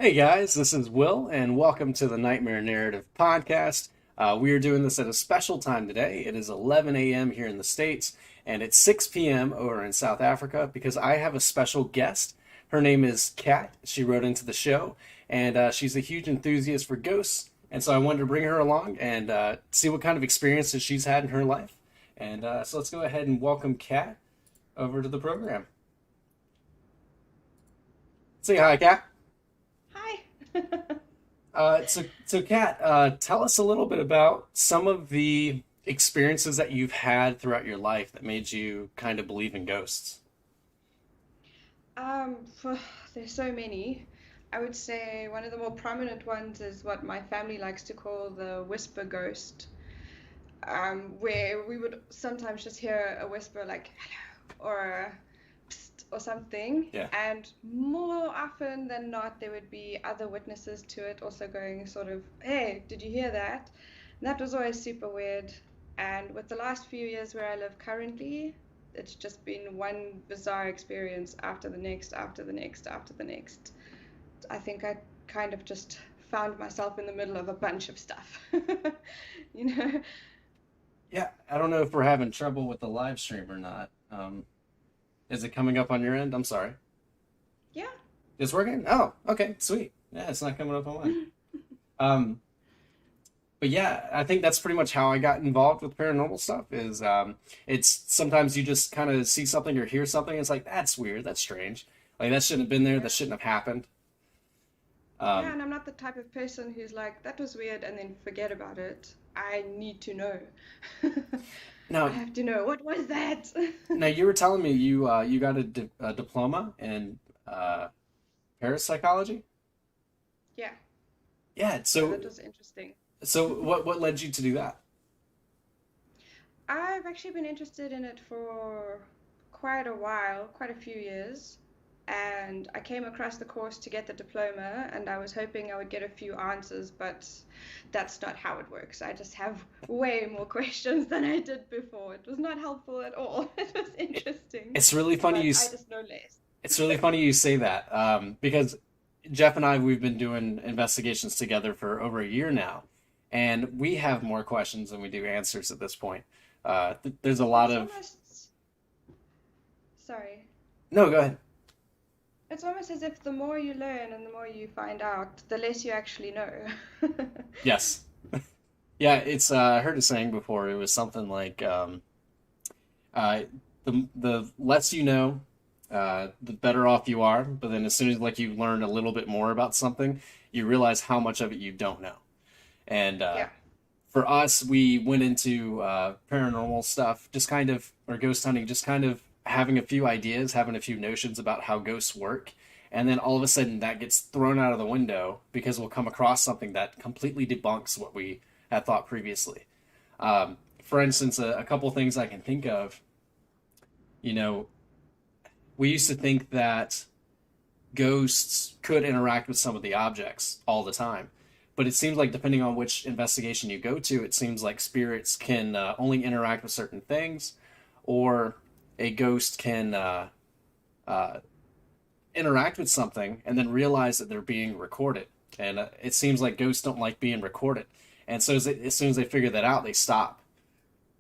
Hey guys, this is Will, and welcome to the Nightmare Narrative Podcast. We are doing this at a special time today. It is 11 a.m. here in the States, and it's 6 p.m. over in South Africa because I have a special guest. Her name is Kat. She wrote into the show, and she's a huge enthusiast for ghosts, and so I wanted to bring her along and see what kind of experiences she's had in her life. And so let's go ahead and welcome Kat over to the program. Say hi, Kat. Hi. So Kat, tell us a little bit about some of the experiences that you've had throughout your life that made you kind of believe in ghosts. Um, phew, there's so many. I would say one of the more prominent ones is what my family likes to call the whisper ghost, where we would sometimes just hear a whisper like hello or a psst or something, Yeah. and more often than not, there would be other witnesses to it also going sort of, hey, did you hear that? And that was always super weird. And with the last few years where I live currently, it's just been one bizarre experience after the next, after the next, after the next. I think I kind of just found myself in the middle of a bunch of stuff. You know? Yeah, I don't know if we're having trouble with the live stream or not. Is it coming up on your end? I'm sorry. Yeah. It's working? Oh, okay, sweet. Yeah, it's not coming up on mine. Um, but yeah, I think that's pretty much how I got involved with paranormal stuff. It's sometimes you just kind of see something or hear something. It's like that's weird, that's strange. Like that shouldn't have been there. Yeah. That shouldn't have happened. Yeah, Um, and I'm not the type of person who's like, that was weird, and then forget about it. I need to know. I now, have to know, what was that? now you were telling me you got a diploma in parapsychology. Yeah, Yeah. yeah, So that was interesting. what led you to do that? I've actually been interested in it for quite a while, quite a few years. And I came across the course to get the diploma, and I was hoping I would get a few answers, but that's not how it works. I just have way more questions than I did before. It was not helpful at all. It was It, interesting, it's really funny but I just know less. it's really funny you say that because Jeff and I we've been doing investigations together for over a year now, and we have more questions than we do answers at this point. There's a lot It's of almost, sorry, no, go ahead. it's almost as if the more you learn and the more you find out, the less you actually know. Yes, yeah. It's I heard a saying before. It was something like uh, the less you know, the better off you are. But then as soon as like you learn a little bit more about something, you realize how much of it you don't know. And Yeah. for us, we went into paranormal stuff, just kind of, or ghost hunting, just kind of having a few ideas, having a few notions about how ghosts work. And then all of a sudden that gets thrown out of the window because we'll come across something that completely debunks what we had thought previously. For instance, a couple things I can think of, you know, we used to think that ghosts could interact with some of the objects all the time. But it seems like depending on which investigation you go to, it seems like spirits can only interact with certain things, or a ghost can uh, interact with something and then realize that they're being recorded. And it seems like ghosts don't like being recorded. And so as soon as they figure that out, they stop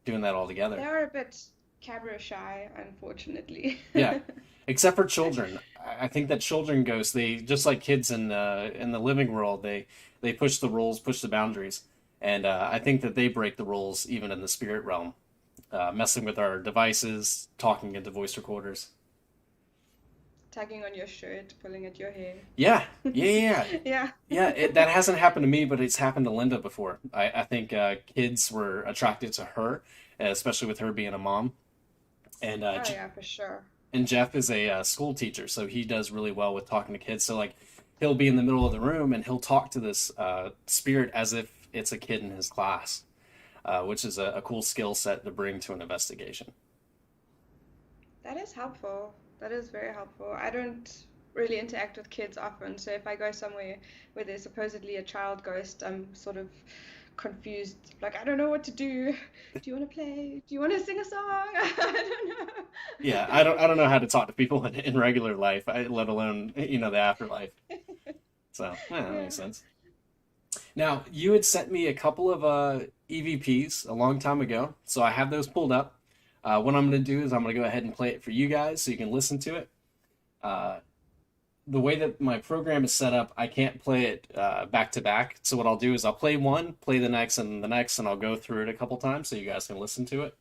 doing that They altogether. are a bit camera shy, unfortunately. Yeah, except for children. I think that children ghosts, they just like kids in the living world, they push the rules, push the boundaries, and I think that they break the rules even in the spirit realm, messing with our devices, talking into voice recorders. Tugging on your shirt, pulling at your hair. Yeah, yeah, yeah, yeah. Yeah. Yeah, that hasn't happened to me, but it's happened to Linda before. I think kids were attracted to her, especially with her being a mom, and Oh yeah, for sure. Jeff is a school teacher, so he does really well with talking to kids. So like, he'll be in the middle of the room and he'll talk to this spirit as if it's a kid in his class, which is a cool skill set to bring to an investigation. That is helpful. That is very helpful. I don't really interact with kids often, so if I go somewhere where there's supposedly a child ghost, I'm sort of confused. Like, I don't know what to do. Do you want to play? Do you want to sing a song? I Yeah, don't I don't know how to talk to people in regular life, let alone the afterlife. So yeah, that Yeah. makes sense. Now, you had sent me a couple of EVPs a long time ago, so I have those pulled up. What I'm going to do is I'm going to go ahead and play it for you guys so you can listen to it. Uh, the way that my program is set up, I can't play it back to back. So what I'll do is I'll play one, play the next, and I'll go through it a couple times so you guys can listen to it.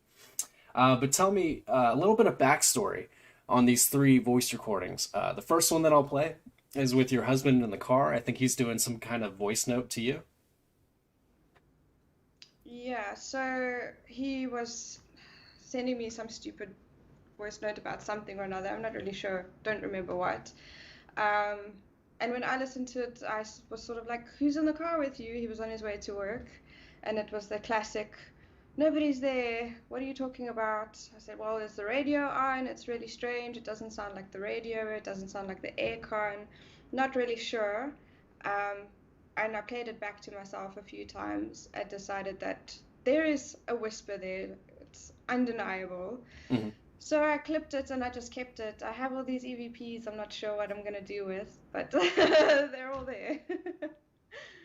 But tell me a little bit of backstory on these three voice recordings. The first one that I'll play is with your husband in the car. I think he's doing some kind of voice note to you. Yeah, so he was sending me some stupid voice note about something or another. I'm not really sure, don't remember what. Um, and when I listened to it, was sort of like, "Who's in the car with you?" He was on his way to work, and it was the classic, "Nobody's there. What are you talking about?" I said, "Well, there's the radio on. It's really strange. It doesn't sound like the radio. It doesn't sound like the aircon. Not really sure." Um, and I played it back to myself a few times. I decided that there is a whisper there. It's undeniable. Mm-hmm. So I clipped it and I just kept it. I have all these EVPs I'm not sure what I'm gonna do with, but they're all there.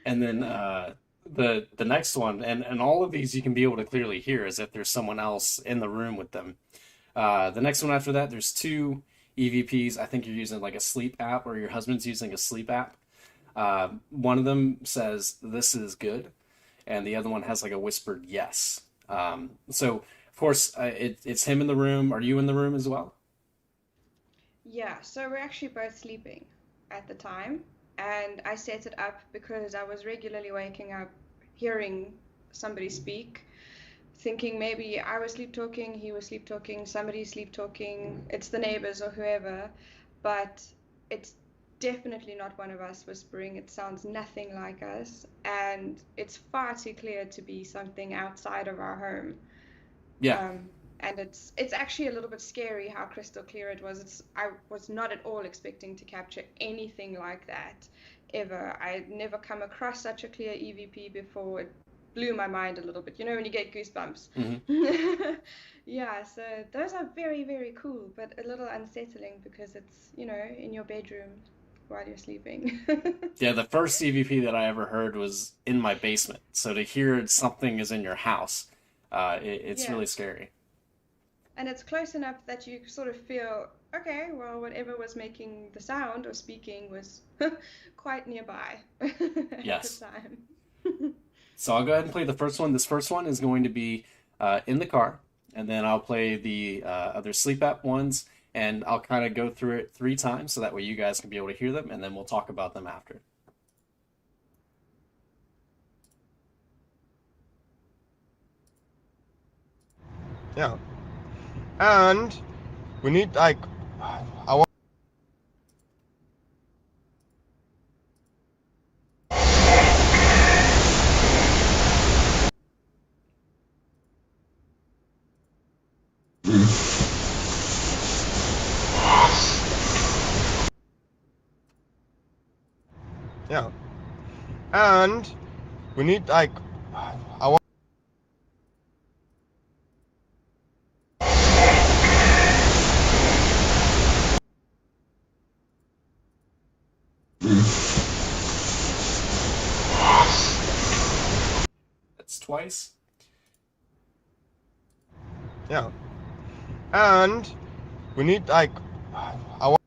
And then the next one, and all of these you can be able to clearly hear as if there's someone else in the room with them. The next one after that, there's two EVPs. I think you're using like a sleep app, or your husband's using a sleep app. One of them says "This is good," and the other one has like a whispered "Yes." So of course it's him in the room. Are you in the room as well? Yeah, so we're actually both sleeping at the time, and I set it up because I was regularly waking up hearing somebody speak, thinking maybe I was sleep talking, he was sleep talking, somebody's sleep talking, it's the neighbors or whoever, but it's definitely not one of us whispering. It sounds nothing like us, and it's far too clear to be something outside of our home. Yeah. Um, and it's actually a little bit scary how crystal clear it was. I was not at all expecting to capture anything like that ever. I'd never come across such a clear EVP before. It blew my mind a little bit. You know when you get goosebumps. Hmm. Yeah, so those are very, very cool, but a little unsettling because it's, in your bedroom while you're sleeping. Yeah, the first EVP that I ever heard was in my basement. So to hear something is in your house, it's Yeah. really scary. And it's close enough that you sort of feel, okay, well, whatever was making the sound or speaking was quite nearby at the Yes. time. So I'll go ahead and play the first one. This first one is going to be in the car, and then I'll play the other sleep app ones, and I'll kind of go through it three times so that way you guys can be able to hear them, and then we'll talk about them after. Yeah. And we need like I want yeah. And we need like I want That's twice. yeah. And we need like I want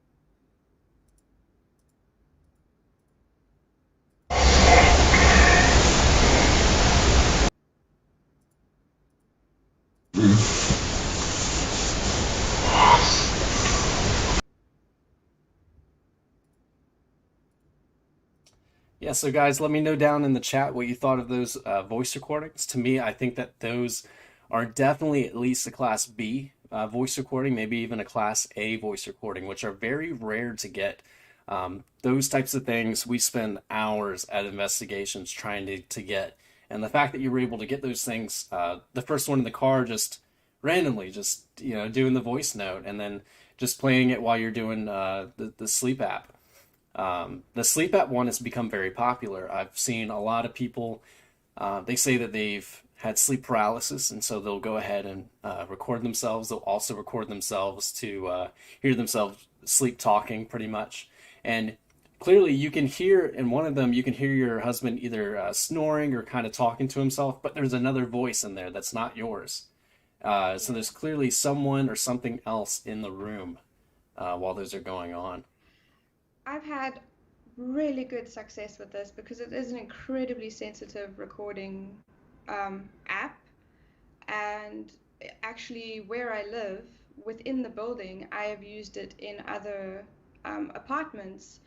Yeah, so guys, let me know down in the chat what you thought of those voice recordings. To me, I think that those are definitely at least a Class B voice recording, maybe even a Class A voice recording, which are very rare to get. Those types of things we spend hours at investigations trying to get. And the fact that you were able to get those things, the first one in the car, just randomly, just doing the voice note, and then just playing it while you're doing the sleep app. The sleep app one has become very popular. I've seen a lot of people, they say that they've had sleep paralysis, and so they'll go ahead and record themselves. They'll also record themselves to hear themselves sleep talking pretty much. And clearly you can hear in one of them, you can hear your husband either snoring or kind of talking to himself, but there's another voice in there that's not yours. So Yeah. there's clearly someone or something else in the room while those are going on. I've had really good success with this because it is an incredibly sensitive recording app. And actually, where I live, within the building, I have used it in other apartments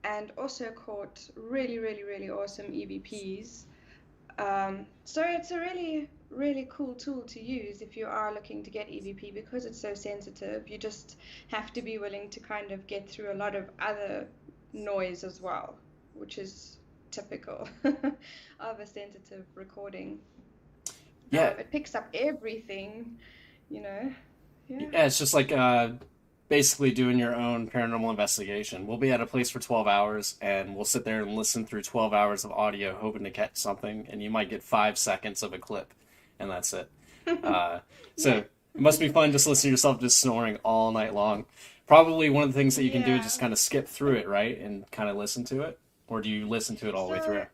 and also caught really, really, really awesome EVPs. So it's a really, really cool tool to use if you are looking to get EVP because it's so sensitive. You just have to be willing to kind of get through a lot of other noise as well, which is typical of a sensitive recording. Yeah, It picks up everything, you know. Yeah. yeah, it's just like basically doing your own paranormal investigation. We'll be at a place for 12 hours and we'll sit there and listen through 12 hours of audio hoping to catch something, and you might get 5 seconds of a clip, and that's it. Uh, so Yeah. it must be fun just listening to yourself just snoring all night long. Probably one of the things that you can do is Yeah. just kind of skip through it, right? And kind of listen to it. Or do you listen to it all the way through? So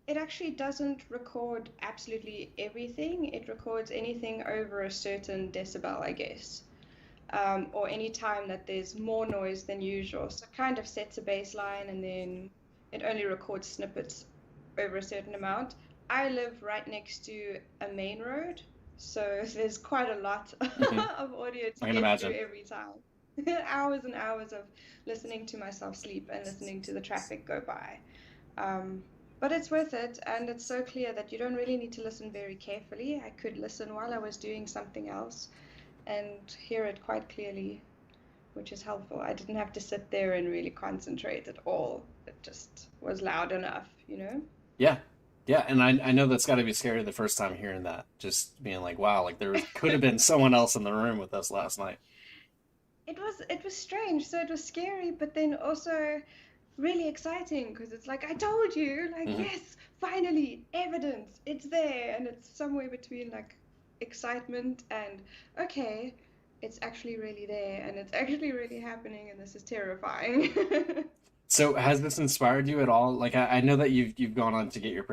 it actually doesn't record absolutely everything. It records anything over a certain decibel, I guess, or any time that there's more noise than usual. So it kind of sets a baseline and then it only records snippets over a certain amount. I live right next to a main road, so there's quite a lot Hmm. of audio to I can get through imagine. every time. Hours and hours of listening to myself sleep and listening to the traffic go by. Um, but it's worth it, and it's so clear that you don't really need to listen very carefully. I could listen while I was doing something else and hear it quite clearly, which is helpful. I didn't have to sit there and really concentrate at all. It just was loud enough, you know? Yeah. Yeah, and I know that's got to be scary the first time hearing that. Just being like, wow, like could have been someone else in the room with us last night. It was strange. So it was scary, but then also really exciting because it's like I told you, like Hmm. yes, finally evidence. It's there, and it's somewhere between like excitement and okay, it's actually really there, and it's actually really happening, and this is terrifying. So has this inspired you at all? Like I know that you've gone on to get your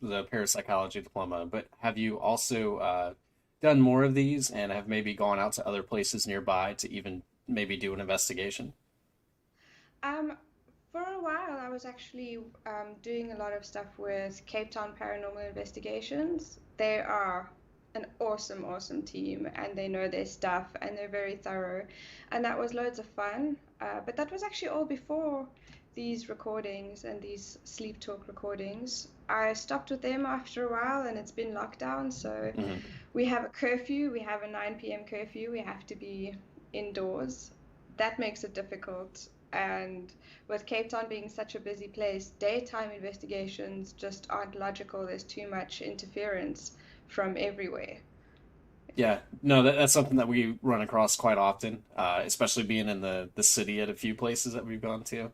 the parapsychology diploma, but have you also done more of these and have maybe gone out to other places nearby to even maybe do an investigation? Um, for a while, I was actually doing a lot of stuff with Cape Town Paranormal Investigations. They are an awesome, awesome team, and they know their stuff, and they're very thorough, and that was loads of fun. But that was actually all before these recordings and these sleep talk recordings. I stopped with them after a while, and it's been lockdown, so Hmm. we have a curfew. We have a 9 p.m. curfew. We have to be indoors. That makes it difficult. And with Cape Town being such a busy place, daytime investigations just aren't logical. There's too much interference from everywhere. Yeah, no, that's something that we run across quite often, especially being in the city at a few places that we've gone to.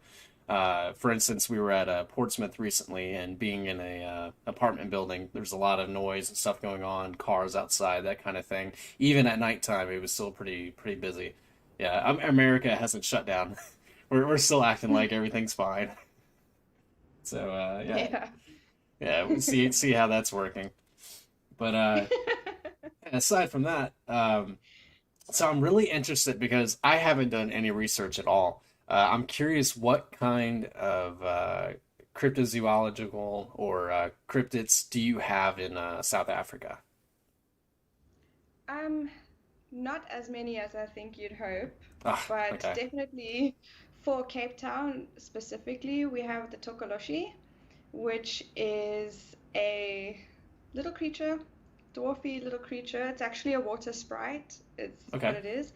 For instance, we were at Portsmouth recently, and being in a apartment building, there's a lot of noise and stuff going on, cars outside, that kind of thing. Even at nighttime, it was still pretty busy. Yeah, America hasn't shut down. We're still acting like everything's fine. So yeah, Yeah. yeah, we see how that's working. But aside from that, so I'm really interested because I haven't done any research at all. I'm curious what kind of cryptozoological or cryptids do you have in South Africa? Um, Not as many as I think you'd hope, Ah, but okay, definitely for Cape Town specifically, we have the Tokoloshi, which is a little creature, dwarfy little creature. It's actually a water sprite, it's what okay, it is.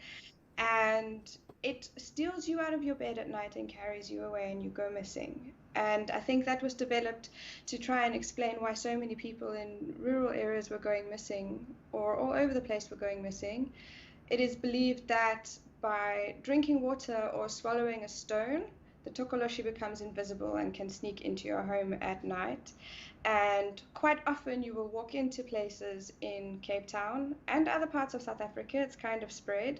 And it steals you out of your bed at night and carries you away and you go missing. And I think that was developed to try and explain why so many people in rural areas were going missing or all over the place were going missing. It is believed that by drinking water or swallowing a stone, the tokoloshi becomes invisible and can sneak into your home at night. And quite often you will walk into places in Cape Town and other parts of South Africa, it's kind of spread,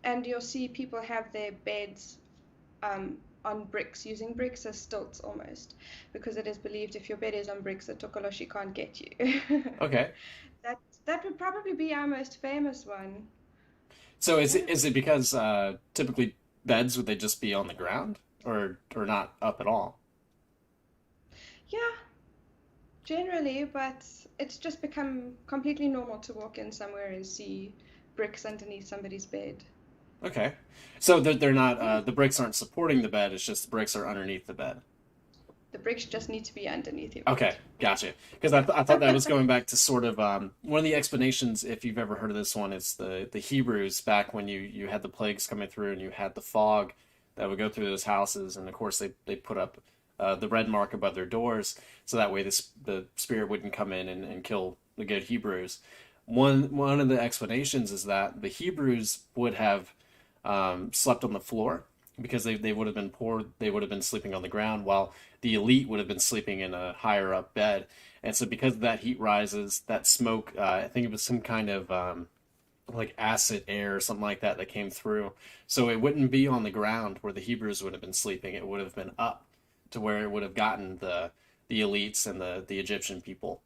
and you'll see people have their beds on bricks, using bricks as stilts almost, because it is believed if your bed is on bricks, the tokoloshi can't get you. Okay. That that would probably be our most famous one. So Yeah. is it because typically beds would they just be on the ground or not up at all? Yeah, generally, but it's just become completely normal to walk in somewhere and see bricks underneath somebody's bed. Okay. So they're not Yeah. the bricks aren't supporting the bed, it's just the bricks are underneath the bed. The bricks just need to be underneath your Okay, bed. gotcha. Because Yeah. I thought that was going back to sort of one of the explanations, if you've ever heard of this one, is the Hebrews back when you had the plagues coming through and you had the fog that would go through those houses, and of course they put up the red mark above their doors so that way the spirit wouldn't come in and kill the good Hebrews. One of the explanations is that the Hebrews would have slept on the floor because they would have been poor. They would have been sleeping on the ground, while the elite would have been sleeping in a higher up bed. And so, because that heat rises, that smoke, I think it was some kind of like acid air or something like that that came through. So it wouldn't be on the ground where the Hebrews would have been sleeping. It would have been up to where it would have gotten the elites and the Egyptian people.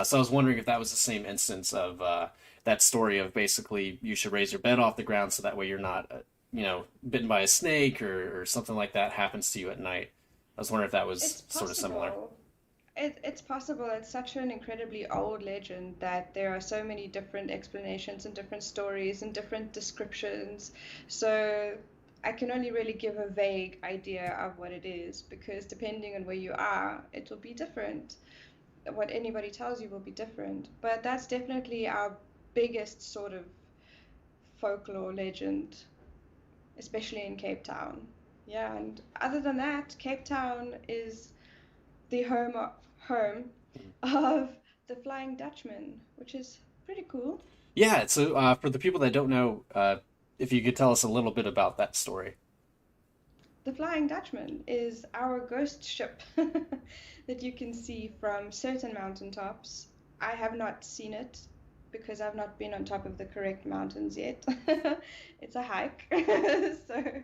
So I was wondering if that was the same instance of that story of basically you should raise your bed off the ground so that way you're not, bitten by a snake or something like that happens to you at night. I was wondering if that It's was sort of similar. possible. It's possible. It's such an incredibly old legend that there are so many different explanations and different stories and different descriptions. So I can only really give a vague idea of what it is because depending on where you are, it will be different. What anybody tells you will be different. But that's definitely our biggest sort of folklore legend, especially in Cape Town. Yeah, and other than that, Cape Town is the home of the Flying Dutchman, which is pretty cool. Yeah, so for the people that don't know, if you could tell us a little bit about that story. The Flying Dutchman is our ghost ship that you can see from certain mountaintops. I have not seen it because I've not been on top of the correct mountains yet. It's a hike. So,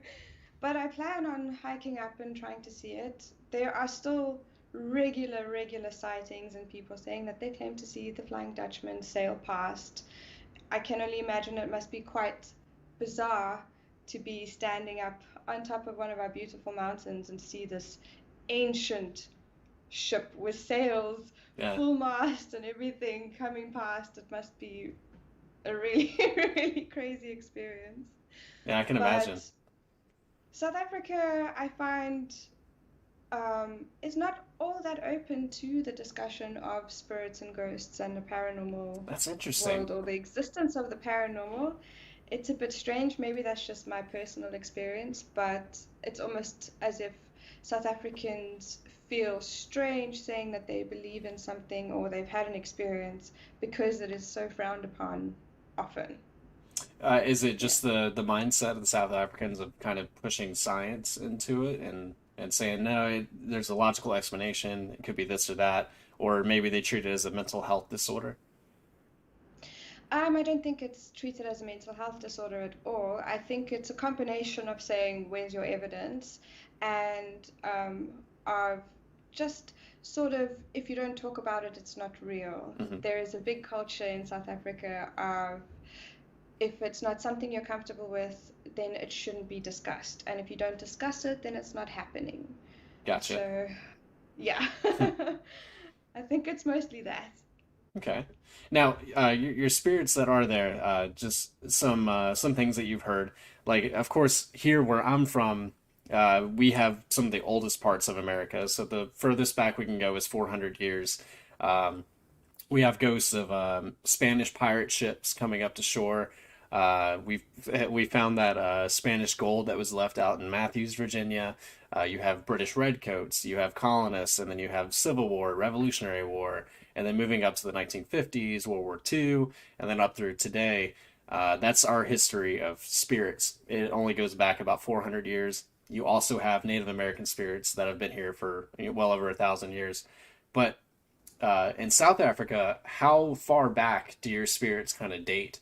but I plan on hiking up and trying to see it. There are still regular sightings and people saying that they claim to see the Flying Dutchman sail past. I can only imagine it must be quite bizarre to be standing up on top of one of our beautiful mountains and see this ancient ship with sails, Yeah, full mast, and everything coming past. It must be a really, really crazy experience. yeah, I can imagine. But South Africa, I find, is not all that open to the discussion of spirits and ghosts and the paranormal That's interesting. world or the existence of the paranormal. It's a bit strange. Maybe that's just my personal experience, but it's almost as if South Africans feel strange saying that they believe in something or they've had an experience because it is so frowned upon often. Is it Yeah. just the mindset of the South Africans of kind of pushing science into it and saying no, there's a logical explanation. It could be this or that, or maybe they treat it as a mental health disorder. I don't think it's treated as a mental health disorder at all. I think it's a combination of saying, where's your evidence? And of just sort of, if you don't talk about it, it's not real. Hmm. There is a big culture in South Africa of if it's not something you're comfortable with, then it shouldn't be discussed. And if you don't discuss it, then it's not happening. Gotcha. So, yeah, I think it's mostly that. Okay. Now, your spirits that are there, just some things that you've heard. Like, of course, here where I'm from, we have some of the oldest parts of America. So the furthest back we can go is 400 years. Um, we have ghosts of Spanish pirate ships coming up to shore. We found that Spanish gold that was left out in Matthews, Virginia. You have British redcoats, you have colonists, and then you have Civil War, Revolutionary War, and then moving up to the 1950s, World War II, and then up through today. That's our history of spirits. It only goes back about 400 years. You also have Native American spirits that have been here for well over 1,000 years. But in South Africa, how far back do your spirits kind of date?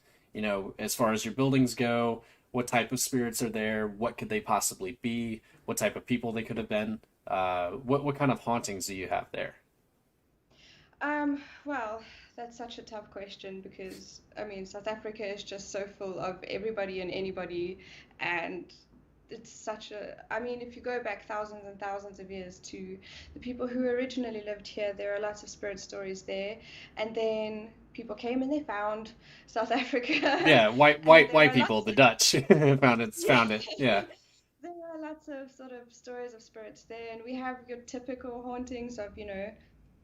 As far as your buildings go, What type of spirits are there? What could they possibly be? What type of people they could have been? What kind of hauntings do you have there? Well, that's such a tough question because I mean, South Africa is just so full of everybody and anybody, and it's such a, I mean, if you go back thousands and thousands of years to the people who originally lived here, there are lots of spirit stories there, and then people came and they found South Africa, Yeah, white and white there white are people, lots the of, Dutch found it. yeah, Found it. Yeah. there are lots of sort of stories of spirits there, and we have your typical hauntings of,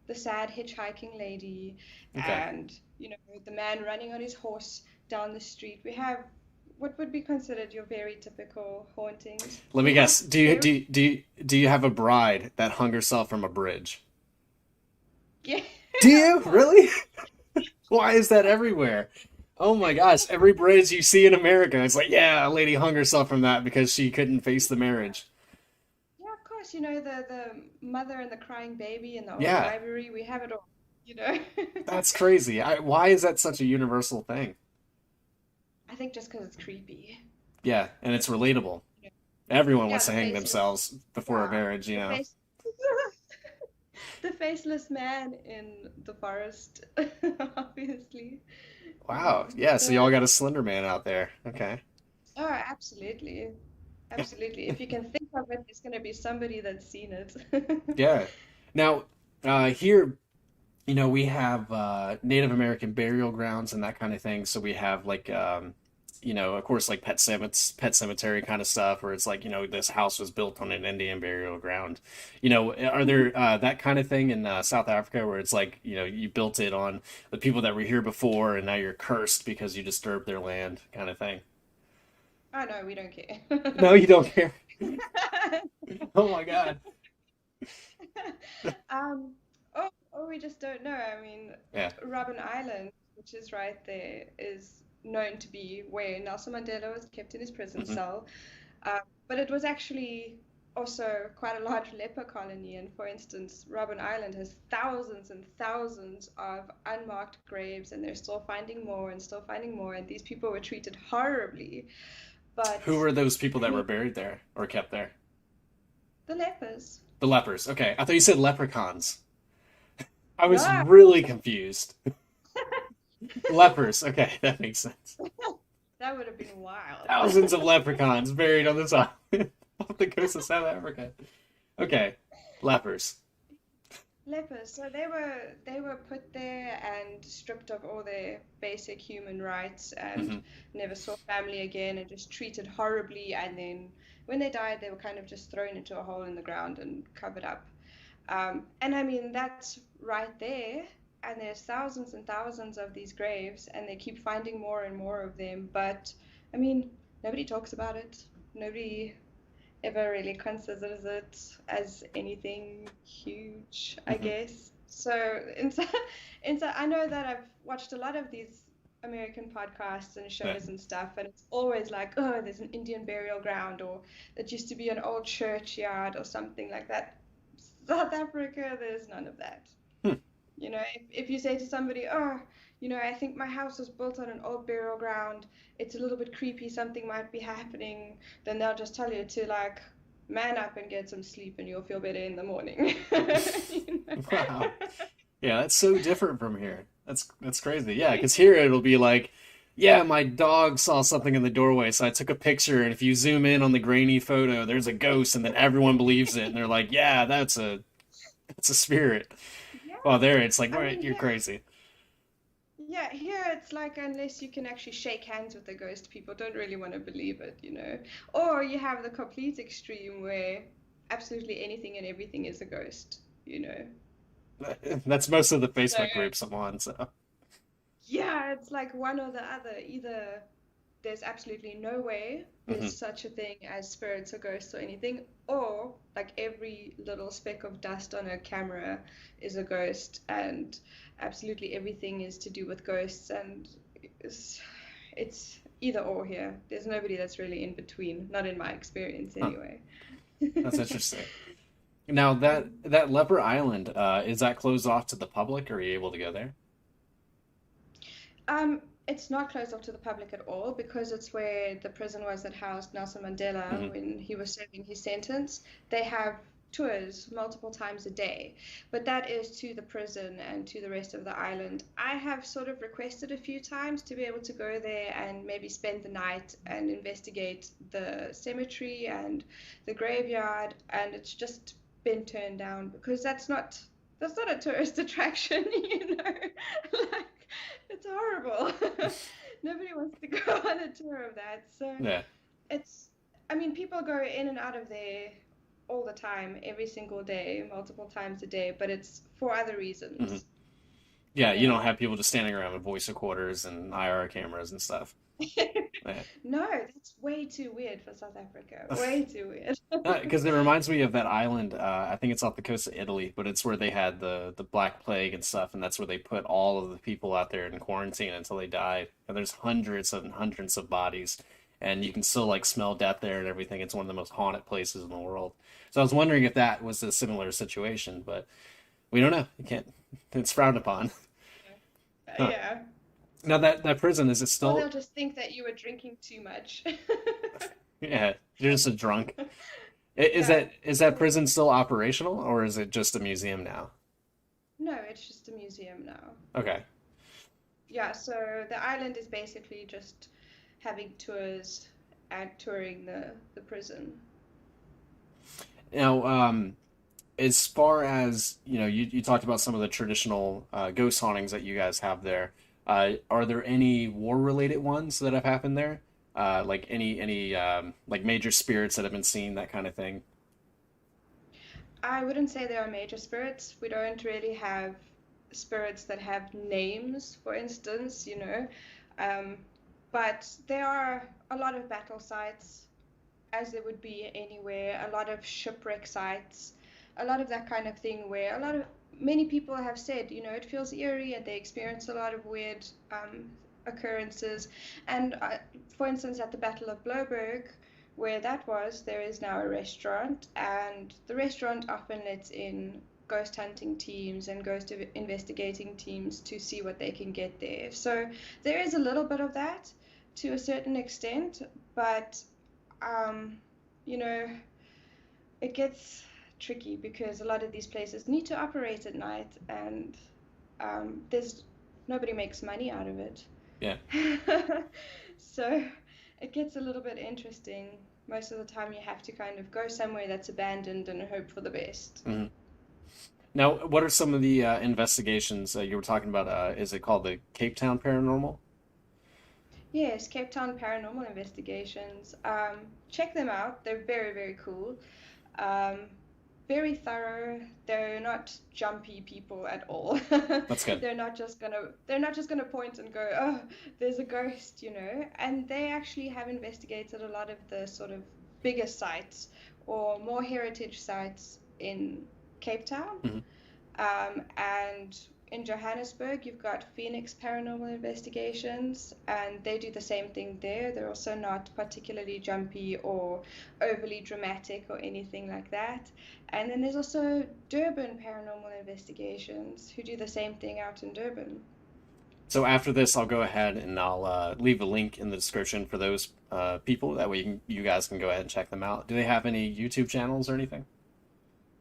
the sad hitchhiking lady Okay. and, the man running on his horse down the street. We have what would be considered your very typical hauntings. Let me We have guess. very, Do you have a bride that hung herself from a bridge? yeah, Do you of course. really? Why is that everywhere? Oh my gosh! Every bridge you see in America, it's like, yeah, a lady hung herself from that because she couldn't face the marriage. Yeah, of course, the mother and the crying baby in the old Yeah, library, we have it all, you know. that's crazy. Why is that such a universal thing? I think just because it's creepy. Yeah, and it's relatable. You know. Everyone Yeah, wants to the hang faceless, themselves before a yeah, marriage, you the know. face, the faceless man in the forest, obviously. Wow. Yeah, so y'all But got a Slender Man out there. Okay. oh, absolutely, absolutely. If you can think of it, it's going to be somebody that's seen it. Yeah. Now, here, we have Native American burial grounds and that kind of thing. So we have like, of course, like pet cemetery kind of stuff, where it's like, this house was built on an Indian burial ground. Are there that kind of thing in South Africa where it's like, you built it on the people that were here before, and now you're cursed because you disturbed their land, kind of thing? Oh no, we don't care. No, you don't care. Oh my God. Um, oh, we just don't know. I mean, Yeah. Robben Island, which is right there, is known to be where Nelson Mandela was kept in his prison Hmm. cell. But it was actually also quite a large leper colony. And for instance, Robben Island has thousands and thousands of unmarked graves, and they're still finding more and still finding more. And these people were treated horribly. But Who were those people I that were mean, buried there or kept there? the lepers. The lepers. Okay. I thought you said leprechauns. I was No, really confused. Lepers. Okay, that makes sense. that would have been wild. Thousands of leprechauns buried on this island off the coast of South Africa. Okay, lepers. Lepers. So they were put there and stripped of all their basic human rights and Hmm. never saw family again and just treated horribly. And then when they died, they were kind of just thrown into a hole in the ground and covered up. And I mean, that's right there. And there's thousands and thousands of these graves, and they keep finding more and more of them. But I mean, nobody talks about it. Nobody ever really considers it as anything huge, I Hmm. guess. So, I know that I've watched a lot of these American podcasts and Yeah. shows and stuff, and it's always like, oh, there's an Indian burial ground, or that used to be an old churchyard, or something like that. South Africa, there's none of that. Hmm. If you say to somebody, oh, I think my house was built on an old burial ground, it's a little bit creepy, something might be happening, then they'll just tell you to like man up and get some sleep and you'll feel better in the morning. You know? Wow. Yeah, that's so different from here. That's crazy. Yeah, because here it'll be like, yeah, my dog saw something in the doorway, so I took a picture, and if you zoom in on the grainy photo, there's a ghost, and then everyone believes it, and they're like, yeah, that's a spirit. Well, Yeah. there it's like, I right, mean, you're yeah. crazy. Yeah, here it's like unless you can actually shake hands with the ghost, people don't really want to believe it. Or you have the complete extreme where absolutely anything and everything is a ghost. That's most of the So Facebook groups I'm on. So, yeah, it's like one or the other. Either there's absolutely no way there's hmm. such a thing as spirits or ghosts or anything, or like every little speck of dust on a camera is a ghost, and absolutely everything is to do with ghosts, and it's, it's either or here. There's nobody that's really in between, not in my experience Huh, anyway. that's interesting. Now that Leper Island, is that closed off to the public, or are you able to go there? It's not closed off to the public at all because it's where the prison was that housed Nelson Mandela Hmm. when he was serving his sentence. They have tours multiple times a day, but that is to the prison and to the rest of the island. I have sort of requested a few times to be able to go there and maybe spend the night and investigate the cemetery and the graveyard, and it's just been turned down because that's not a tourist attraction, you know. Like, it's horrible. Nobody wants to go on a tour of that. So Yeah. it's, I mean, people go in and out of there all the time, every single day, multiple times a day, but it's for other Hmm. reasons. Yeah, you Yeah. don't have people just standing around with voice recorders and IR cameras and stuff. Yeah. No, that's way too weird for South Africa. Way too weird. Because it reminds me of that island. I think it's off the coast of Italy, but it's where they had the Black Plague and stuff, and that's where they put all of the people out there in quarantine until they died. And there's hundreds and hundreds of bodies, and you can still like smell death there and everything. It's one of the most haunted places in the world. So I was wondering if that was a similar situation, but we don't know. You can't. It's frowned upon. Huh. Yeah. Now that prison is it Or they'll still? just think that you were drinking too much. Yeah, you're just a drunk. Yeah. Is that prison still operational, or is it just a museum now? No, it's just a museum now. Okay. Yeah, so the island is basically just having tours and touring the prison. Now, as far as you talked about some of the traditional ghost hauntings that you guys have there. Are there any war-related ones that have happened there? Like any like major spirits that have been seen, that kind of thing. I wouldn't say there are major spirits. We don't really have spirits that have names, for instance, you know. Um, but there are a lot of battle sites, as there would be anywhere, a lot of shipwreck sites, a lot of that kind of thing where many people have said, you know, it feels eerie and they experience a lot of weird occurrences. And for instance, at the Battle of Bloberg, where that was, there is now a restaurant, and the restaurant often lets in ghost hunting teams and investigating teams to see what they can get there. So there is a little bit of that to a certain extent, but um, you know, it gets tricky because a lot of these places need to operate at night, and there's nobody makes money out of it. Yeah. So it gets a little bit interesting. Most of the time, you have to kind of go somewhere that's abandoned and hope for the best. Hmm. Now, what are some of the investigations you were talking about? Is it called the Cape Town Paranormal? Yes, Cape Town Paranormal Investigations. Check them out. They're very, very cool. Um, Very thorough. They're not jumpy people at all. That's good. They're not just gonna point and go, oh, there's a ghost, you know. And they actually have investigated a lot of the sort of bigger sites or more heritage sites in Cape Town. Hmm. And in Johannesburg, you've got Pheonix Paranormal Investigations, and they do the same thing there. They're also not particularly jumpy or overly dramatic or anything like that. And then there's also Durban Paranormal Investigations, who do the same thing out in Durban. So after this, I'll go ahead and I'll leave a link in the description for those people. That way, you guys can go ahead and check them out. Do they have any YouTube channels or anything?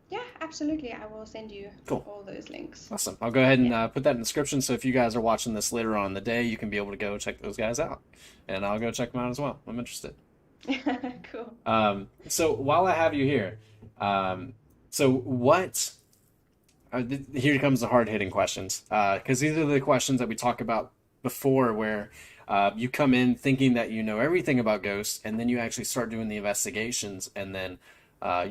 Yeah, absolutely. I will send you Cool. all those links. Awesome. I'll go ahead and Yeah. put that in the description. So if you guys are watching this later on in the day, you can be able to go check those guys out, and I'll go check them out as well. I'm interested. Cool. So while I have you here, so what? Here comes the hard hitting questions, because these are the questions that we talked about before, where you come in thinking that you know everything about ghosts, and then you actually start doing the investigations, and then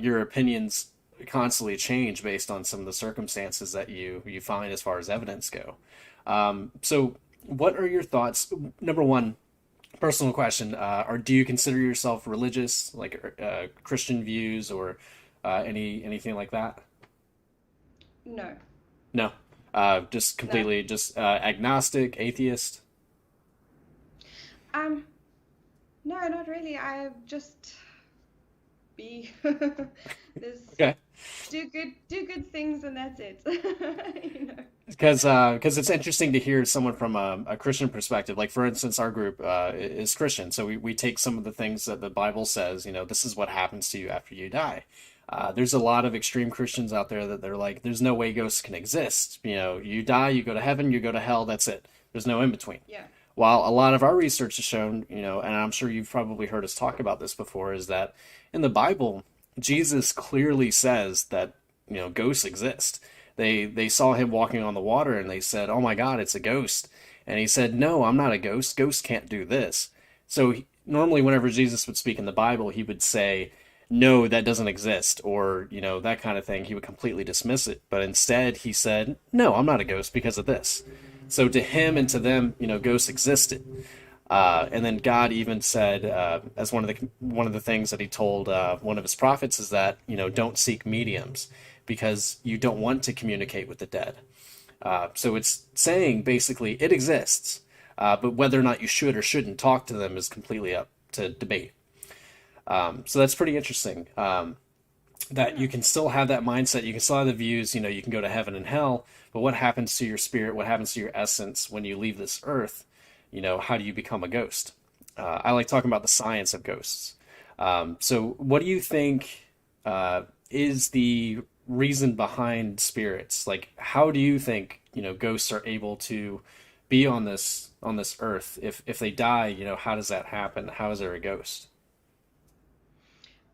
your opinions constantly change based on some of the circumstances that you find as far as evidence go. So, what are your thoughts? Number one, personal question: or do you consider yourself religious, like Christian views, or anything like that? No. No, just No. completely just agnostic, atheist. Um, no, not really. I just be there's Okay. do good things and that's it. You know. because it's interesting to hear someone from a Christian perspective. Like for instance, our group is Christian, so we take some of the things that the Bible says. You know, this is what happens to you after you die. There's a lot of extreme Christians out there that they're like, there's no way ghosts can exist. You know, you die, you go to heaven, you go to hell. That's it. There's no in between. Yeah. While a lot of our research has shown, you know, and I'm sure you've probably heard us talk about this before, is that in the Bible, Jesus clearly says that, you know, ghosts exist. They saw him walking on the water and they said, "Oh my God, it's a ghost." And he said, "No, I'm not a ghost. Ghosts can't do this." So normally, whenever Jesus would speak in the Bible, he would say, "No, that doesn't exist," or you know that kind of thing. He would completely dismiss it. But instead, he said, "No, I'm not a ghost because of this." So to him and to them, you know, ghosts existed. And then God even said, as one of the things that He told one of His prophets is that you know don't seek mediums because you don't want to communicate with the dead. So it's saying basically it exists, but whether or not you should or shouldn't talk to them is completely up to debate. So that's pretty interesting. That Yeah. you can still have that mindset, you can still have the views, you know, you can go to heaven and hell, but what happens to your spirit? What happens to your essence when you leave this earth? You know, how do you become a ghost? I like talking about the science of ghosts. So, what do you think is the reason behind spirits? Like, how do you think you know ghosts are able to be on this earth? If they die, you know, how does that happen? How is there a ghost?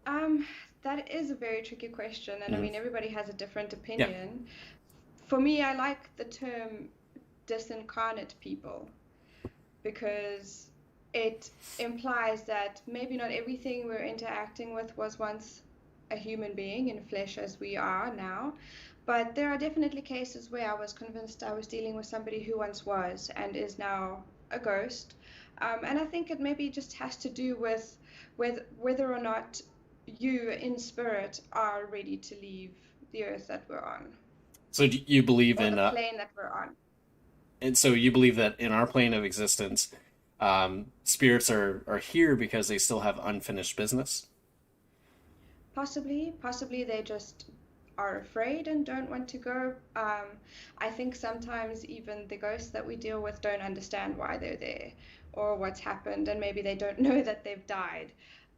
Um, that is a very tricky question, and I Hmm. mean, everybody has a different Yeah. opinion. For me, I like the term disincarnate people because it implies that maybe not everything we're interacting with was once a human being in flesh as we are now, but there are definitely cases where I was convinced I was dealing with somebody who once was and is now a ghost. And I think it maybe just has to do with whether or not you in spirit are ready to leave the earth that we're on So do you believe or in the plane that we're on. and so you believe that in our plane of existence, spirits are here because they still have unfinished business. Possibly they just are afraid and don't want to go. I think sometimes even the ghosts that we deal with don't understand why they're there or what's happened, and maybe they don't know that they've died.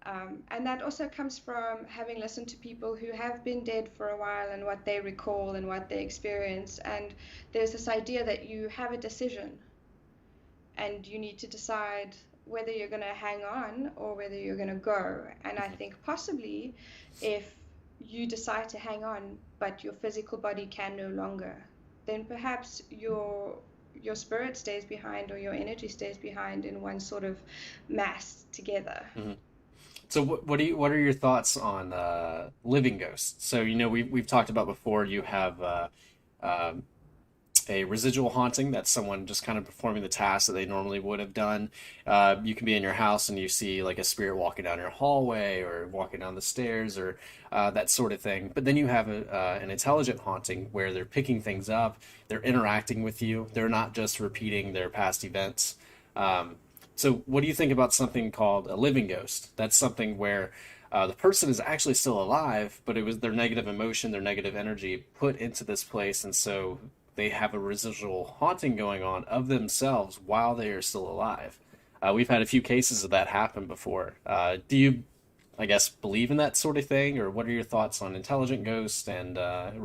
And that also comes from having listened to people who have been dead for a while and what they recall and what they experience. And there's this idea that you have a decision and you need to decide whether you're going to hang on or whether you're going to go. And I think possibly if you decide to hang on, but your physical body can no longer, then perhaps your spirit stays behind or your energy stays behind in one sort of mass together. Hmm. So what are your thoughts on living ghosts? So you know we've talked about before. You have um a residual haunting. That's someone just kind of performing the task that they normally would have done. You can be in your house and you see like a spirit walking down your hallway or walking down the stairs or that sort of thing. But then you have an intelligent haunting where they're picking things up, they're interacting with you, they're not just repeating their past events. Um, so, what do you think about something called a living ghost? That's something where the person is actually still alive, but it was their negative emotion, their negative energy put into this place, and so they have a residual haunting going on of themselves while they are still alive. We've had a few cases of that happen before. Do you, I guess, believe in that sort of thing, or what are your thoughts on intelligent ghosts and and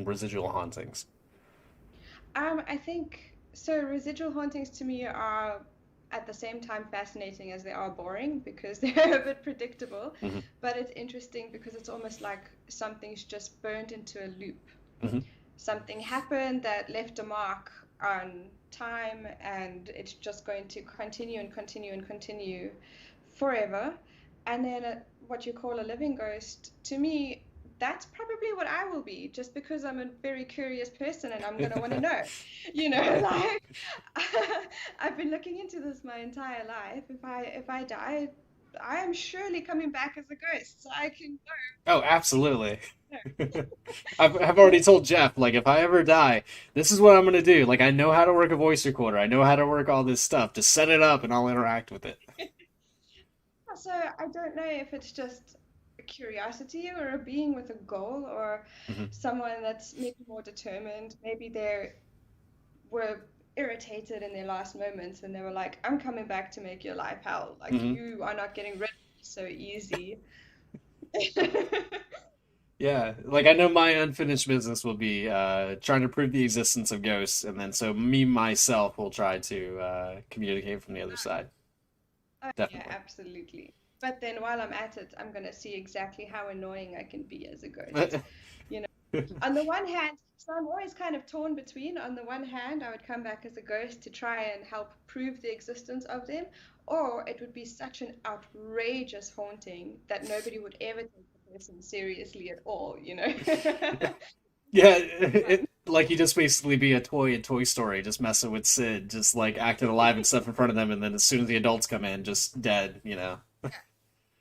residual hauntings? I think so. Residual hauntings to me are at the same time fascinating as they are boring because they're a bit predictable. Hmm. But it's interesting because it's almost like something's just burnt into a loop. Hmm. Something happened that left a mark on time, and it's just going to continue and continue and continue forever. And then what you call a living ghost, to me, that's probably what I will be, just because I'm a very curious person and I'm gonna want to know. You know, like I've been looking into this my entire life. If I die, I am surely coming back as a ghost, so I can Oh, absolutely. go. I've already told Jeff, like, if I ever die, this is what I'm gonna do. Like, I know how to work a voice recorder. I know how to work all this stuff. Just set it up and I'll interact with it. So I don't know if it's just a curiosity or a being with a goal or Hmm. someone that's maybe more determined. Maybe they're were irritated in their last moments and they were like, I'm coming back to make your life hell. Like, Hmm. you are not getting rid of me so easy. Yeah, like I know my unfinished business will be trying to prove the existence of ghosts, and then so me myself will try to communicate from the other side. Oh, yeah, Definitely. absolutely. But then while I'm at it, I'm going to see exactly how annoying I can be as a ghost. You know, on the one hand, so I'm always kind of torn between. On the one hand, I would come back as a ghost to try and help prove the existence of them, or it would be such an outrageous haunting that nobody would ever take the person seriously at all, you know? Yeah, Fun. like you just basically be a toy in Toy Story, just messing with Sid, just like acting alive and stuff in front of them, and then as soon as the adults come in, just dead, you know.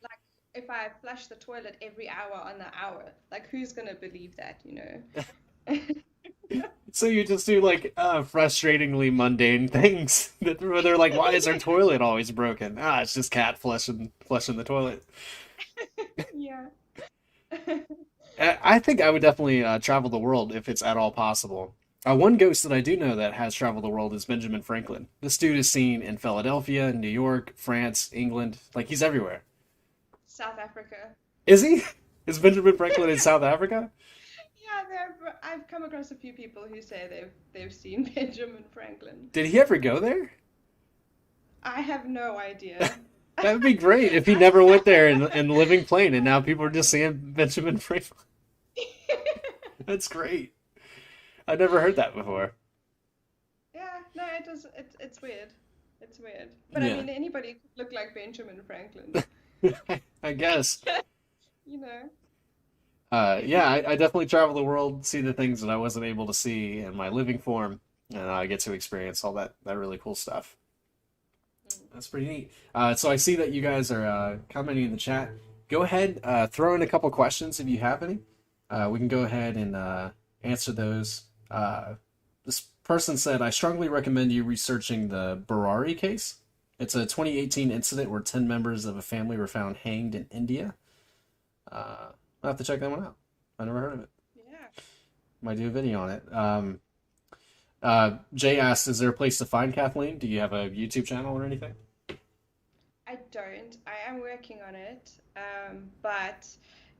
Like if I flush the toilet every hour on the hour, like who's gonna believe that, you know? So you just do like frustratingly mundane things that where they're like, "Why is our toilet always broken?" Ah, it's just cat flushing the toilet. Yeah. I think I would definitely travel the world if it's at all possible. One ghost that I do know that has traveled the world is Benjamin Franklin. This dude is seen in Philadelphia, New York, France, England. Like he's everywhere. South Africa. Is he? Is Benjamin Franklin in South Africa? Yeah, I've come across a few people who say they've seen Benjamin Franklin. Did he ever go there? I have no idea. That would be great if he never went there in living plane, and now people are just seeing Benjamin Franklin. That's great. I never heard that before. Yeah, no, it's weird. It's weird. But I Yeah, mean, anybody could look like Benjamin Franklin, I guess. you know. Yeah, I definitely travel the world, see the things that I wasn't able to see in my living form, and I get to experience all that really cool stuff. Mm. That's pretty neat. So I see that you guys are commenting in the chat. Go ahead, throw in a couple questions if you have any. We can go ahead and answer those. This person said, I strongly recommend you researching the Barari case. It's a 2018 incident where 10 members of a family were found hanged in India. I'll have to check that one out. I never heard of it. Yeah. Might do a video on it. Jay asked, is there a place to find Kathleen? Do you have a YouTube channel or anything? I don't. I am working on it, but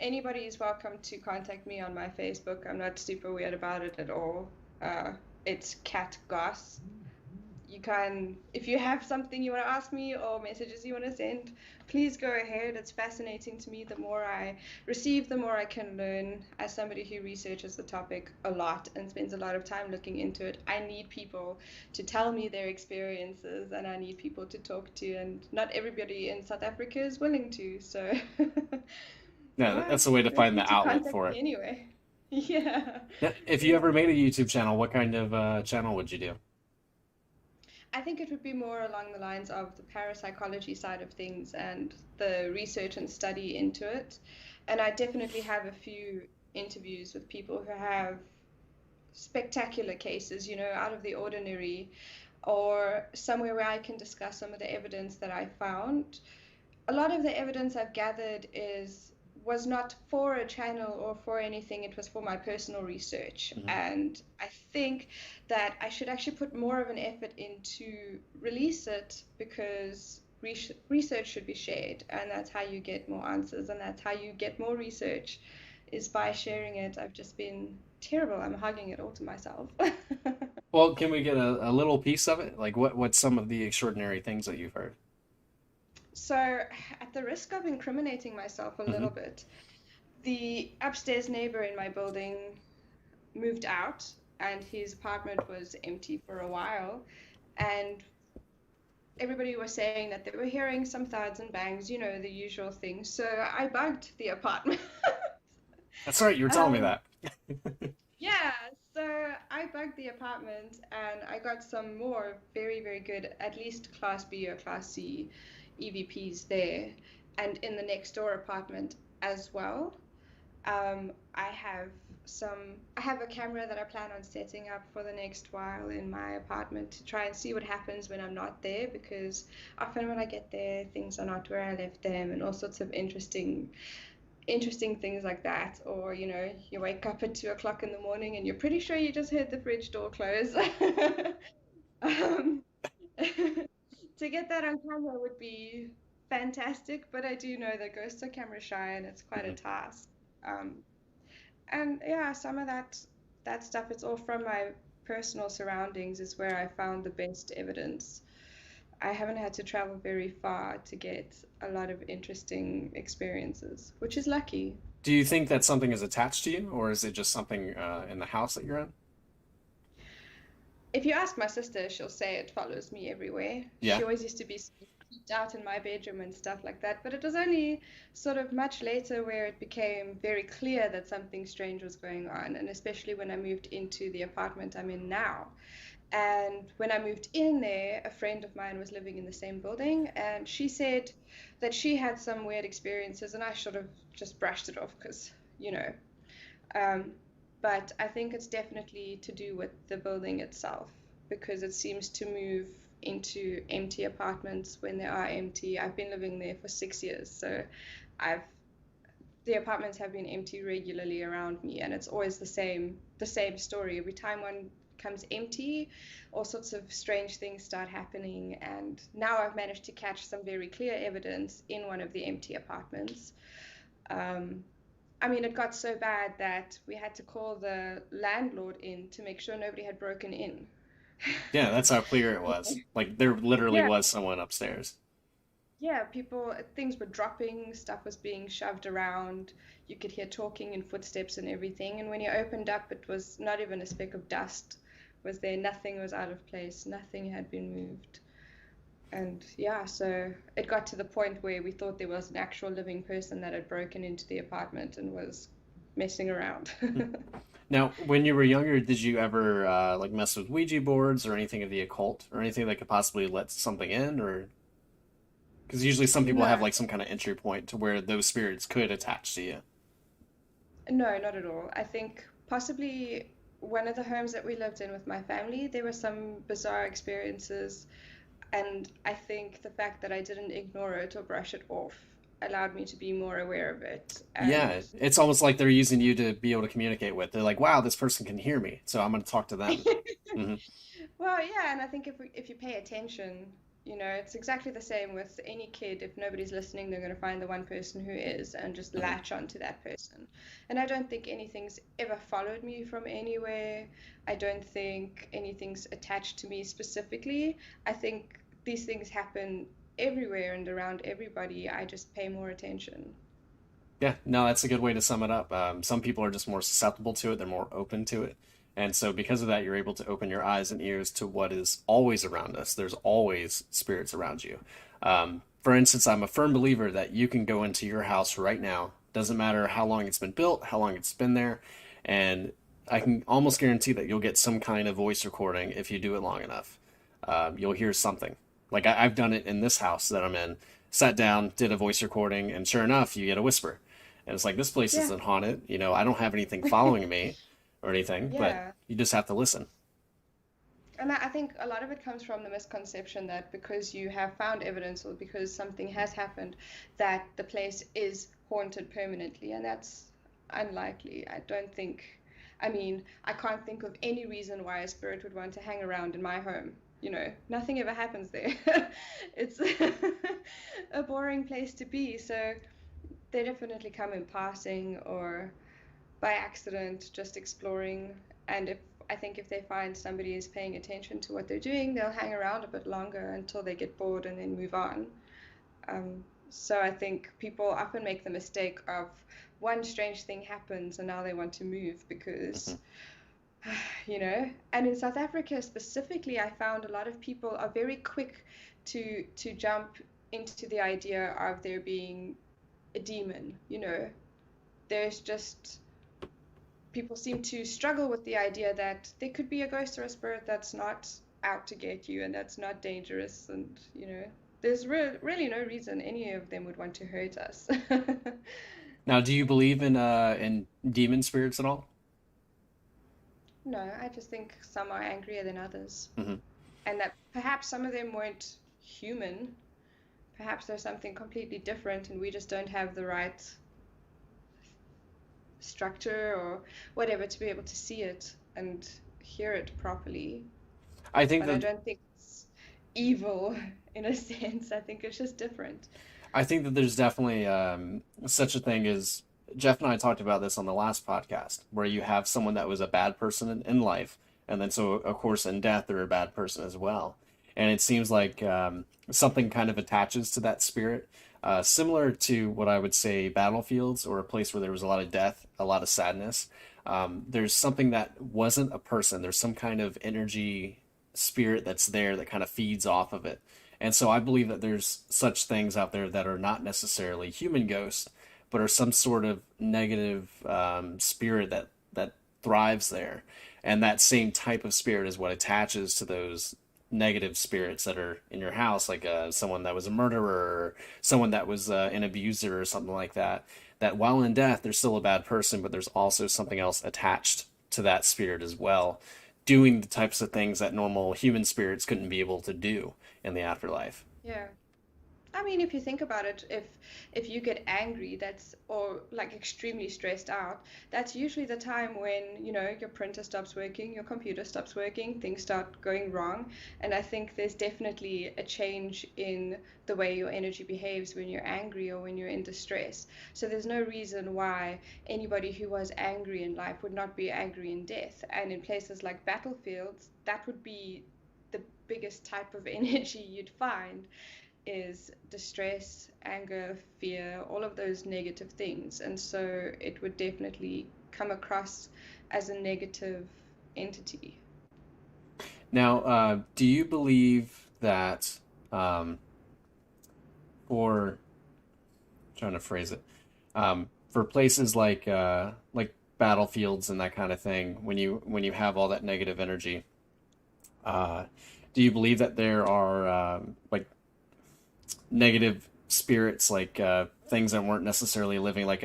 anybody is welcome to contact me on my Facebook. I'm not super weird about it at all. Uh, it's Cat Goss. You can, if you have something you want to ask me or messages you want to send, please go ahead. It's fascinating to me. The more I receive, the more I can learn. As somebody who researches the topic a lot and spends a lot of time looking into it, I need people to tell me their experiences and I need people to talk to. And not everybody in South Africa is willing to. So, Yeah, yeah, that's the way to feel find free the to outlet contact for me it. anyway. Yeah. Yeah, if you Yeah. ever made a YouTube channel, what kind of channel would you do? I think it would be more along the lines of the parapsychology side of things and the research and study into it. And I definitely have a few interviews with people who have spectacular cases, you know, out of the ordinary, or somewhere where I can discuss some of the evidence that I found. A lot of the evidence I've gathered is was not for a channel or for anything, it was for my personal research. Mhm. And I think that I should actually put more of an effort into release it because research should be shared and that's how you get more answers and that's how you get more research is by sharing it. I've just been terrible. I'm hugging it all to myself. Well, can we get a little piece of it? Like what's some of the extraordinary things that you've heard? So, at the risk of incriminating myself a Hmm. little bit, the upstairs neighbor in my building moved out and his apartment was empty for a while. And everybody was saying that they were hearing some thuds and bangs, you know, the usual thing. So I bugged the apartment. That's right, you were telling me um, that. yeah, so I bugged the apartment and I got some more very, very good, at least Class B or Class C EVPs there. And in the next door apartment as well. I have I have a camera that I plan on setting up for the next while in my apartment to try and see what happens when I'm not there because often when I get there, things are not where I left them and all sorts of interesting interesting things like that. Or, you wake up at 2 o'clock in the morning and you're pretty sure you just heard the fridge door close. um, to get that on camera would be fantastic, but I do know that ghosts are camera shy and it's quite a Mhm. task. Um, and yeah, some of that stuff, it's all from my personal surroundings is where I found the best evidence. I haven't had to travel very far to get a lot of interesting experiences, which is lucky. Do you think that something is attached to you, or is it just something in the house that you're in? If you ask my sister, she'll say it follows me everywhere. Yeah. She always used to be peeped out in my bedroom and stuff like that. But it was only sort of much later where it became very clear that something strange was going on, and especially when I moved into the apartment I'm in now. And when I moved in there, a friend of mine was living in the same building, and she said that she had some weird experiences, and I sort of just brushed it off because, you know, um, but I think it's definitely to do with the building itself because it seems to move into empty apartments when they are empty. I've been living there for 6 years, so I've the apartments have been empty regularly around me, and it's always the same story. Every time one comes empty, all sorts of strange things start happening, and now I've managed to catch some very clear evidence in one of the empty apartments. Um, I mean, it got so bad that we had to call the landlord in to make sure nobody had broken in. Yeah, that's how clear it was. Like there literally Yeah, was someone upstairs. yeah, things were dropping, stuff was being shoved around. You could hear talking and footsteps and everything. And when you opened up, it was not even a speck of dust was there. Nothing was out of place. Nothing had been moved. And yeah, so it got to the point where we thought there was an actual living person that had broken into the apartment and was messing around. Now, when you were younger, did you ever like mess with Ouija boards or anything of the occult or anything that could possibly let something in? Or because usually some people have No, like some kind of entry point to where those spirits could attach to you. no, not at all. I think possibly one of the homes that we lived in with my family, there were some bizarre experiences, and I think the fact that I didn't ignore it or brush it off allowed me to be more aware of it. And Yeah, it's almost like they're using you to be able to communicate with. They're like, "Wow, this person can hear me, so I'm going to talk to them." Hmm. well, yeah, and I think if you pay attention, it's exactly the same with any kid. If nobody's listening, they're going to find the one person who is and just Hmm. latch onto that person. And I don't think anything's ever followed me from anywhere. I don't think anything's attached to me specifically. I think these things happen everywhere and around everybody. I just pay more attention. Yeah, no, that's a good way to sum it up. Some people are just more susceptible to it, they're more open to it. And so, because of that, you're able to open your eyes and ears to what is always around us. There's always spirits around you. For instance, I'm a firm believer that you can go into your house right now. Doesn't matter how long it's been built, how long it's been there, and I can almost guarantee that you'll get some kind of voice recording if you do it long enough. You'll hear something. Like I've done it in this house that I'm in. Sat down, did a voice recording, and sure enough, you get a whisper. And it's like, this place Yeah, isn't haunted. I don't have anything following me or anything, but yeah. you just have to listen. And I think a lot of it comes from the misconception that because you have found evidence or because something has happened, that the place is haunted permanently, and that's unlikely. I mean, I can't think of any reason why a spirit would want to hang around in my home. Nothing ever happens there. It's a boring place to be, so they definitely come in passing or by accident, just exploring. And I think if they find somebody is paying attention to what they're doing, they'll hang around a bit longer until they get bored and then move on. So I think people often make the mistake of one strange thing happens and now they want to move Hmm. because, and in South Africa specifically, I found a lot of people are very quick to jump into the idea of there being a demon. There's just people seem to struggle with the idea that there could be a ghost or a spirit that's not out to get you and that's not dangerous, and there's really no reason any of them would want to hurt us. Now, do you believe in demon spirits at all? No, I just think some are angrier than others, Hmm. and that perhaps some of them weren't human. Perhaps there's something completely different, and we just don't have the right structure or whatever to be able to see it and hear it properly. I think But I that don't think it's evil in a sense. I think it's just different. I think that there's definitely such a thing as Jeff and I talked about this on the last podcast, where you have someone that was a bad person in life, and then so of course in death they're a bad person as well. And it seems like something kind of attaches to that spirit, similar to what I would say battlefields or a place where there was a lot of death, a lot of sadness. There's something that wasn't a person. There's some kind of energy spirit that's there that kind of feeds off of it. And so I believe that there's such things out there that are not necessarily human ghosts, but are some sort of negative spirit that thrives there. And that same type of spirit is what attaches to those negative spirits that are in your house, like someone that was a murderer, or someone that was an abuser, or something like that. That while in death, they're still a bad person, but there's also something else attached to that spirit as well, doing the types of things that normal human spirits couldn't be able to do in the afterlife. Yeah. I mean, if you think about it, if you get angry, that's or like extremely stressed out, that's usually the time when, your printer stops working, your computer stops working, things start going wrong. And I think there's definitely a change in the way your energy behaves when you're angry or when you're in distress. So there's no reason why anybody who was angry in life would not be angry in death. And in places like battlefields, that would be the biggest type of energy you'd find is distress, anger, fear, all of those negative things. And so it would definitely come across as a negative entity. Now, do you believe that for trying to phrase it, for places like battlefields and that kind of thing, when you have all that negative energy, uh, do you believe that there are like negative spirits, like things that weren't necessarily living, like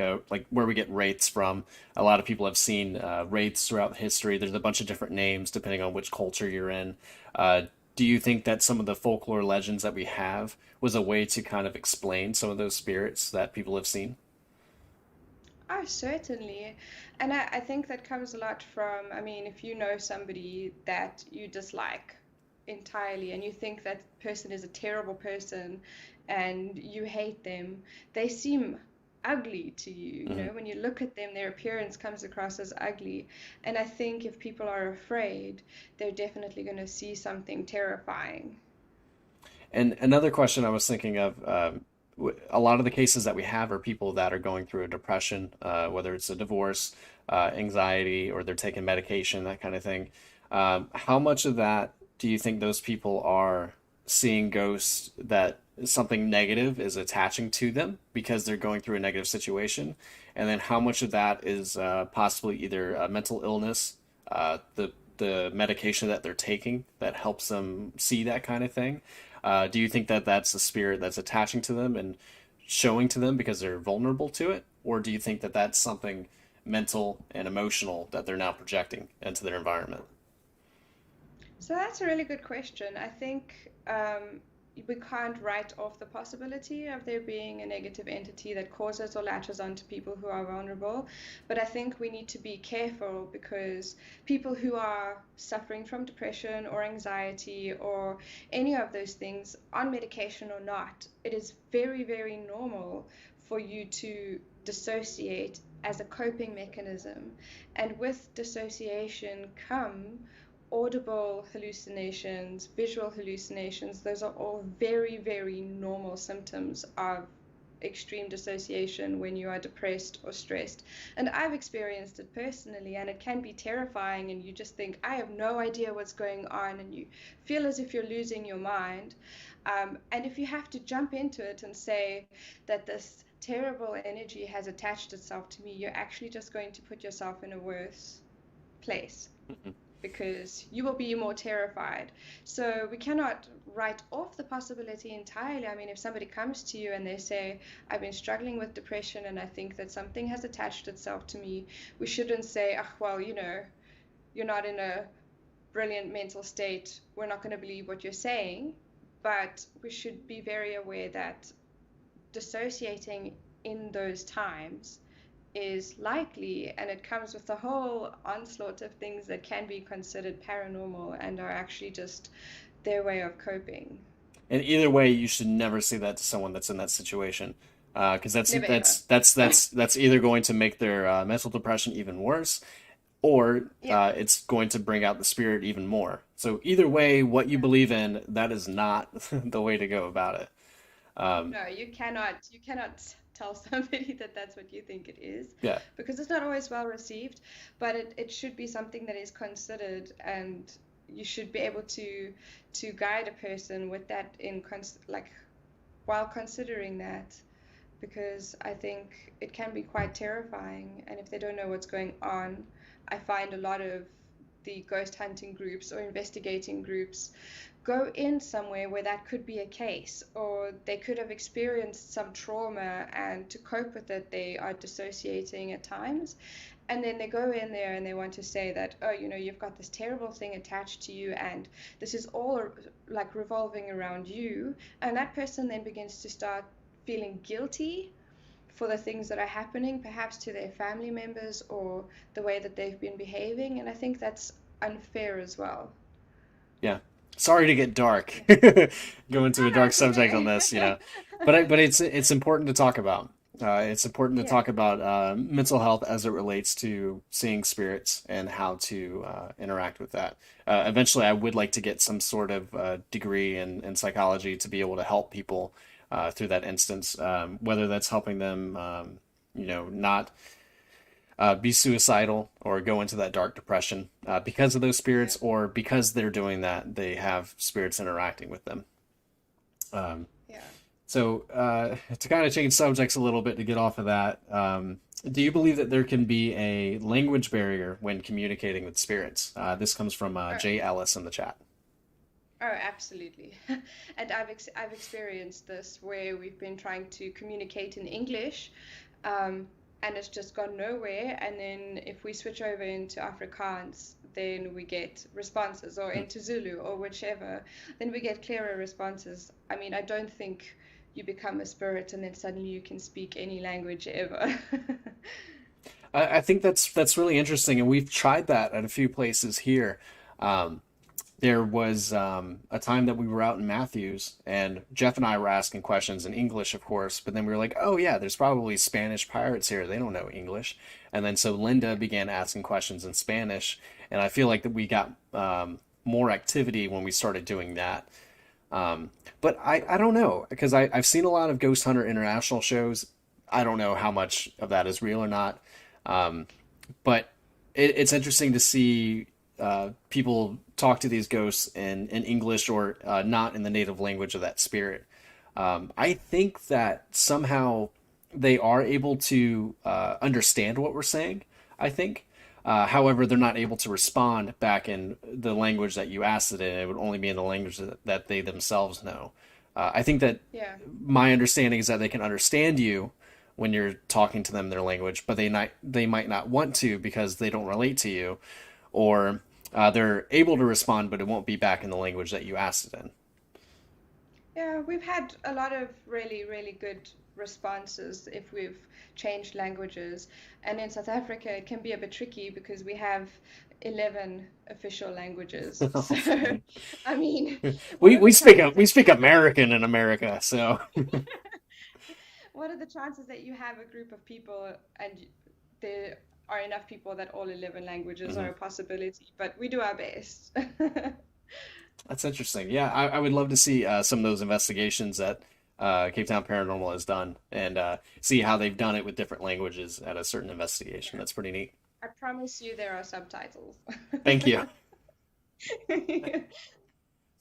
where we get wraiths from? A lot of people have seen wraiths throughout history. There's a bunch of different names depending on which culture you're in. Uh, do you think that some of the folklore legends that we have was a way to kind of explain some of those spirits that people have seen? Oh, certainly. And I think that comes a lot from, I mean, if you know somebody that you dislike entirely and you think that person is a terrible person and you hate them, they seem ugly to you. Hmm. When you look at them, their appearance comes across as ugly. And I think if people are afraid, they're definitely going to see something terrifying. And another question I was thinking of, a lot of the cases that we have are people that are going through a depression, whether it's a divorce, anxiety, or they're taking medication, that kind of thing. How much of that do you think those people are seeing ghosts, that something negative is attaching to them because they're going through a negative situation? And then how much of that is possibly either a mental illness, the medication that they're taking that helps them see that kind of thing? Do you think that that's the spirit that's attaching to them and showing to them because they're vulnerable to it? Or do you think that that's something mental and emotional that they're now projecting into their environment? So that's a really good question. I think we can't write off the possibility of there being a negative entity that causes or latches onto people who are vulnerable. But I think we need to be careful because people who are suffering from depression or anxiety or any of those things, on medication or not, it is very, very normal for you to dissociate as a coping mechanism. And with dissociation come audible hallucinations, visual hallucinations. Those are all very, very normal symptoms of extreme dissociation when you are depressed or stressed. And I've experienced it personally, and it can be terrifying. And you just think, I have no idea what's going on, and you feel as if you're losing your mind. And if you have to jump into it and say that this terrible energy has attached itself to me, you're actually just going to put yourself in a worse place because you will be more terrified. So we cannot write off the possibility entirely. I mean, if somebody comes to you and they say, I've been struggling with depression and I think that something has attached itself to me, we shouldn't say, oh, well, you're not in a brilliant mental state. We're not going to believe what you're saying. But we should be very aware that dissociating in those times is likely, and it comes with a whole onslaught of things that can be considered paranormal and are actually just their way of coping. And either way, you should never say that to someone that's in that situation, because Never ever. that's either going to make their mental depression even worse, or Yeah. it's going to bring out the spirit even more. So either way, what you believe in, that is not the way to go about it. Um, No, you cannot tell somebody that that's what you think it is, yeah, because it's not always well received, but it should be something that is considered, and you should be able to guide a person with that like while considering that, because I think it can be quite terrifying, and if they don't know what's going on, I find a lot of the ghost hunting groups or investigating groups go in somewhere where that could be a case, or they could have experienced some trauma, and to cope with it, they are dissociating at times. And then they go in there and they want to say that, oh, you've got this terrible thing attached to you, and this is all like revolving around you. And that person then begins to start feeling guilty for the things that are happening, perhaps to their family members or the way that they've been behaving. And I think that's unfair as well. yeah. Sorry to get dark, Yeah. go into No, a no, dark it's subject on okay. this, but it's important to talk about. It's important to Yeah. talk about mental health as it relates to seeing spirits and how to interact with that. Eventually, I would like to get some sort of degree in psychology to be able to help people through that instance, whether that's helping them, not be suicidal or go into that dark depression because of those Yeah. spirits, or because they're doing that, they have spirits interacting with them. Um, Yeah. so, to kind of change subjects a little bit to get off of that, do you believe that there can be a language barrier when communicating with spirits? This comes from Oh, Jay Ellis in the chat. oh, absolutely. And I've experienced this where we've been trying to communicate in English, um, and it's just gone nowhere. And then if we switch over into Afrikaans, then we get responses, or into Zulu or whichever, then we get clearer responses. I mean, I don't think you become a spirit and then suddenly you can speak any language ever. I think that's really interesting, and we've tried that at a few places here. Um, there was a time that we were out in Matthews, and Jeff and I were asking questions in English, of course, but then we were like, oh, yeah, there's probably Spanish pirates here. They don't know English. And then so Linda began asking questions in Spanish, and I feel like that we got more activity when we started doing that. But I don't know, because I've seen a lot of Ghost Hunter International shows. I don't know how much of that is real or not. Um, but it's interesting to see people talk to these ghosts in English, or not in the native language of that spirit. I think that somehow they are able to understand what we're saying, I think. However, they're not able to respond back in the language that you asked it in. It would only be in the language that they themselves know. I think that Yeah. my understanding is that they can understand you when you're talking to them in their language, but they might not want to because they don't relate to you, or they're able to respond, but it won't be back in the language that you asked it in. Yeah, we've had a lot of really, really good responses if we've changed languages. And in South Africa, it can be a bit tricky because we have 11 official languages. So, I mean, what we are the we speak chances we that speak American in America, so what are the chances that you have a group of people and there are enough people that all 11 languages mhm. are a possibility, but we do our best. That's interesting. Yeah, I would love to see some of those investigations that Cape Town Paranormal has done, and see how they've done it with different languages at a certain investigation. Yeah, That's pretty neat. I promise you there are subtitles. Thank you.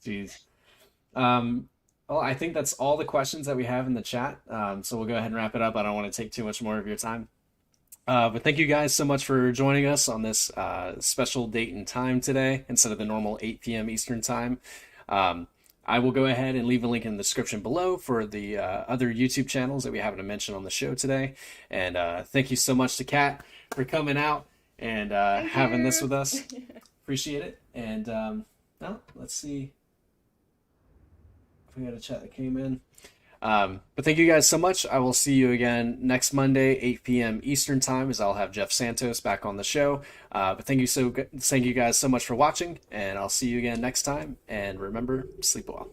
Jeez. Um, well, I think that's all the questions that we have in the chat. So we'll go ahead and wrap it up. I don't want to take too much more of your time. But thank you guys so much for joining us on this special date and time today instead of the normal 8 p.m. Eastern time. Um, I will go ahead and leave a link in the description below for the other YouTube channels that we haven't mentioned on the show today. And thank you so much to Kat for coming out and Thank having this you. with us. Appreciate it. And well, let's see if we got a chat that came in. But thank you guys so much. I will see you again next Monday, 8 p.m. Eastern time, as I'll have Jeff Santos back on the show. But thank you guys so much for watching, and I'll see you again next time. And remember, sleep well.